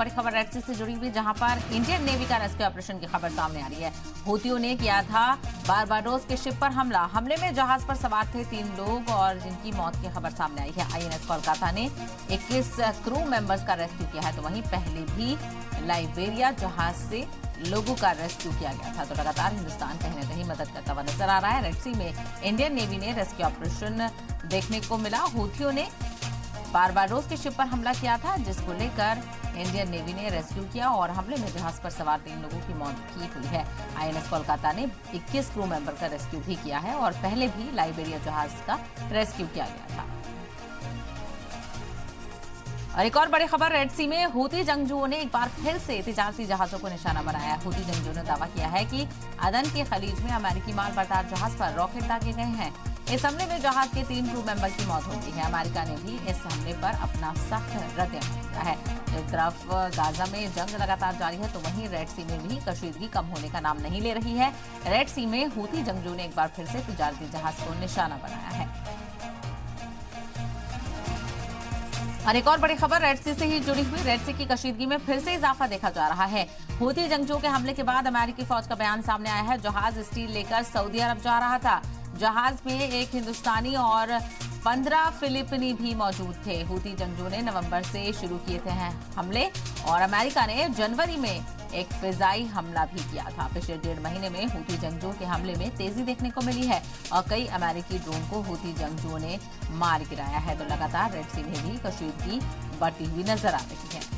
बड़ी खबर रेड सी से जुड़ी हुई, जहां पर इंडियन नेवी का रेस्क्यू ऑपरेशन की खबर सामने आ रही है। हूतियों ने किया था बारबाडोस के शिप पर हमले में जहाज पर सवार थे 3 लोग और जिनकी मौत की खबर सामने आई है। आईएनएस कोलकाता ने 21 क्रू मेंबर्स का रेस्क्यू किया है, तो वहीं पहले भी लाइबेरिया जहाज से लोगों का रेस्क्यू किया गया था। तो लगातार हिंदुस्तान कहीं न कहीं मदद करता हुआ नजर आ रहा है। रेड सी में इंडियन नेवी ने रेस्क्यू ऑपरेशन देखने को मिला। हूथियों ने बारबाडोस के शिप पर हमला किया था, जिसको लेकर इंडियन नेवी ने रेस्क्यू किया और हमले में जहाज पर सवार 3 लोगों की मौत भी हुई है। आईएनएस कोलकाता ने 21 क्रू मेंबर का रेस्क्यू भी किया है और पहले भी लाइबेरिया जहाज का रेस्क्यू किया गया था। और एक और बड़ी खबर रेड सी में हूती जंगजुओं ने एक बार फिर से तिजारती जहाजों को निशाना बनाया है। हूती जंगजुओं ने दावा किया है कि अदन के खलीज में अमेरिकी माल बर्तार जहाज पर रॉकेट दागे गए हैं। इस हमले में जहाज के 3 क्रू मेंबर की मौत हो गई है। अमेरिका ने भी इस हमले पर अपना सख्त रद्द-ए-अमल दिया है। एक तरफ गाजा में जंग लगातार जारी है, तो वहीं रेड सी में भी कशीदगी कम होने का नाम नहीं ले रही है। रेड सी में हूती जंगजुओं ने एक बार फिर से तिजारती जहाज को निशाना बनाया है। और एक और बड़ी खबर रेड सी से ही जुड़ी हुई, रेड सी की कशीदगी में फिर से इजाफा देखा जा रहा है। हूती जंगजुओं के हमले के बाद अमेरिकी फौज का बयान सामने आया है। जहाज स्टील लेकर सऊदी अरब जा रहा था। जहाज में एक हिंदुस्तानी और 15 फिलिपीनी भी मौजूद थे। हूती जंगजुओं ने नवंबर से शुरू किए थे हमले और अमेरिका ने जनवरी में एक फिजाई हमला भी किया था। पिछले 1.5 महीने में हूती जंगजुओं के हमले में तेजी देखने को मिली है और कई अमेरिकी ड्रोन को हूती जंगजुओं ने मार गिराया है। तो लगातार रेड सी में भी कशीदगी बढ़ती हुई नजर आ रही है।